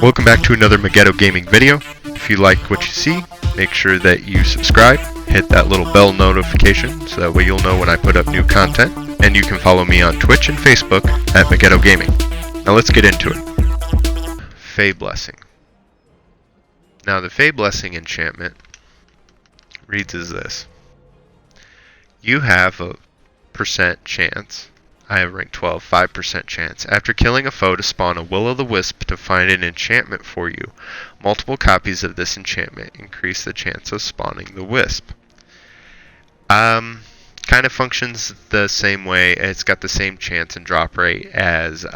Welcome back to another Megiddo Gaming video. If you like what you see, make sure that you subscribe, hit that little bell notification so that way you'll know when I put up new content, and you can follow me on Twitch and Facebook at Megiddo Gaming. Now let's get into it. Fey Blessing. Now the Fey Blessing Enchantment reads as this. You have a percent chance, I have rank 12, 5% chance, after killing a foe to spawn a Will-o'-the-Wisp to find an enchantment for you. Multiple copies of this enchantment increase the chance of spawning the wisp. Kind of functions the same way. It's got the same chance and drop rate as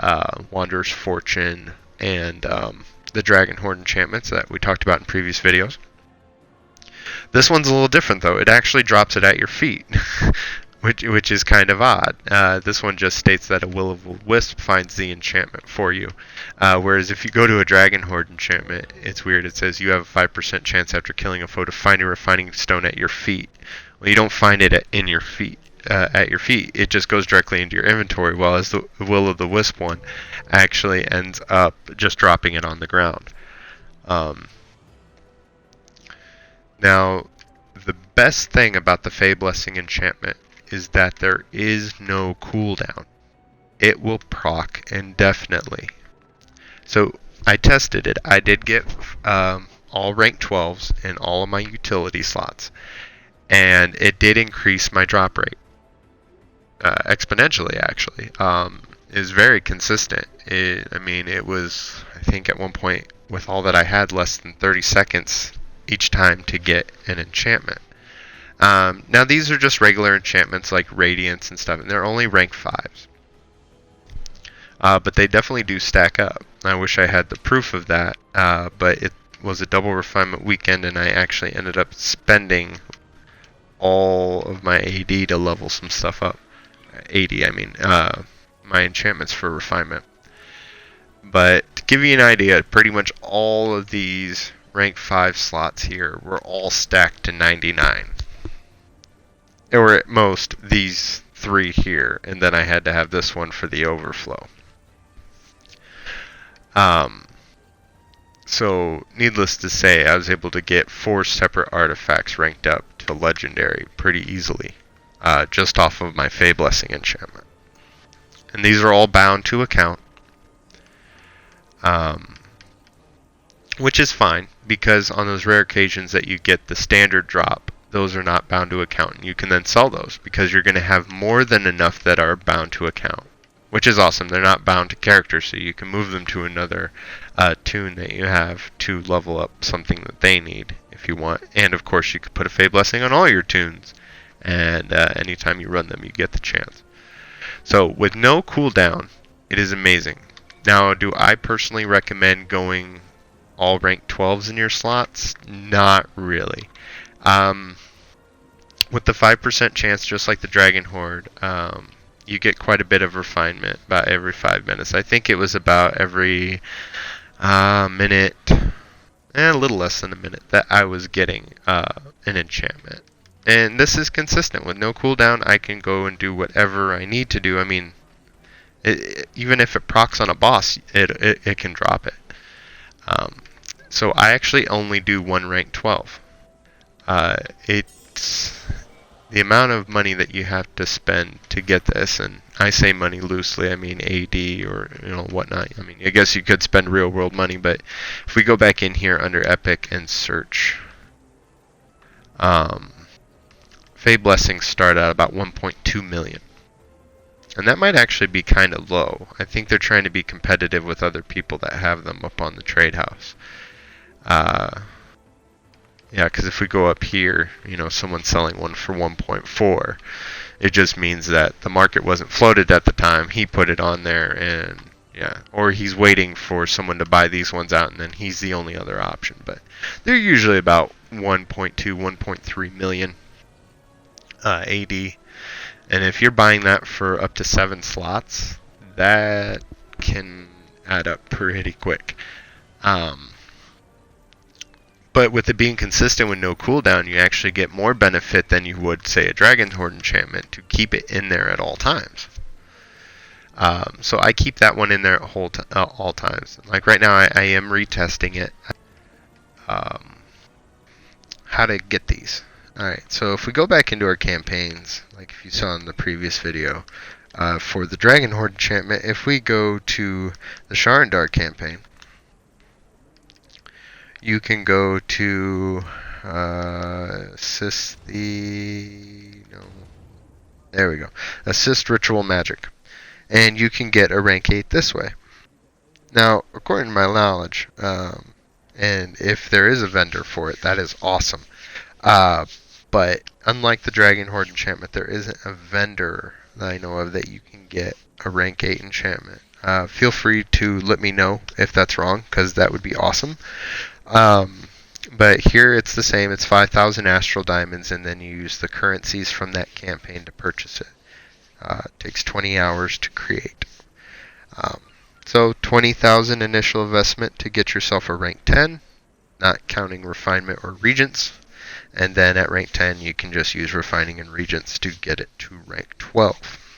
Wanderer's Fortune and the Dragon Horde enchantments that we talked about in previous videos. This one's a little different though. It actually drops it at your feet. Which is kind of odd. This one just states that a Will-o'-the-Wisp finds the enchantment for you. Whereas if you go to a Dragon Horde enchantment, it's weird. It says you have a 5% chance after killing a foe to find a refining stone at your feet. Well, you don't find it at your feet. It just goes directly into your inventory, while as the Will-o'-the-Wisp one actually ends up just dropping it on the ground. Now, the best thing about the Fey Blessing Enchantment is that there is no cooldown. It will proc indefinitely. So I tested it. I did get all rank 12s in all of my utility slots, and it did increase my drop rate exponentially. Actually, it was very consistent. It was, I think at one point with all that I had, less than 30 seconds each time to get an enchantment. Now these are just regular enchantments like Radiance and stuff, and they're only rank 5s. But they definitely do stack up. I wish I had the proof of that, but it was a double refinement weekend, and I actually ended up spending all of my AD to level some stuff up. My enchantments for refinement. But to give you an idea, pretty much all of these rank 5 slots here were all stacked to 99. Or at most these 3 here, and then I had to have this one for the overflow. So needless to say, I was able to get 4 separate artifacts ranked up to legendary pretty easily, just off of my Fey Blessing enchantment. And these are all bound to account, which is fine, because on those rare occasions that you get the standard drop, those are not bound to account, and you can then sell those because you're going to have more than enough that are bound to account, which is awesome. They're not bound to characters, so you can move them to another tune that you have to level up something that they need if you want. And of course you could put a Fey Blessing on all your tunes, and anytime you run them you get the chance. So with no cooldown, it is amazing. Now, do I personally recommend going all rank 12s in your slots? Not really. With the 5% chance, just like the Dragon Horde, you get quite a bit of refinement about every 5 minutes. I think it was about every minute, a little less than a minute, that I was getting an enchantment. And this is consistent. With no cooldown, I can go and do whatever I need to do. Even if it procs on a boss, it can drop it. So I actually only do 1 rank 12. It's the amount of money that you have to spend to get this, and I say money loosely, I mean AD or whatnot. I guess you could spend real world money, but if we go back in here under Epic and search, Fey Blessings start at about 1.2 million. And that might actually be kind of low. I think they're trying to be competitive with other people that have them up on the trade house. Yeah, because if we go up here, someone's selling one for 1.4. It just means that the market wasn't floated at the time. He put it on there, and yeah, or he's waiting for someone to buy these ones out, and then he's the only other option. But they're usually about 1.2, 1.3 million AD. And if you're buying that for up to 7 slots, that can add up pretty quick. But with it being consistent with no cooldown, you actually get more benefit than you would, say, a Dragon Horde enchantment to keep it in there at all times. So I keep that one in there at all times. Like right now, I am retesting it. How to get these. Alright, so if we go back into our campaigns, like if you saw in the previous video, for the Dragon Horde enchantment, if we go to the Sharndar campaign, you can go to assist there we go. Assist Ritual Magic. And you can get a rank 8 this way. Now, according to my knowledge, and if there is a vendor for it, that is awesome. But unlike the Dragon Horde enchantment, there isn't a vendor that I know of that you can get a rank 8 enchantment. Feel free to let me know if that's wrong, because that would be awesome. But here it's the same. It's 5,000 Astral Diamonds, and then you use the currencies from that campaign to purchase it. It takes 20 hours to create. So 20,000 initial investment to get yourself a rank 10, not counting Refinement or Regents. And then at rank 10, you can just use Refining and Regents to get it to rank 12.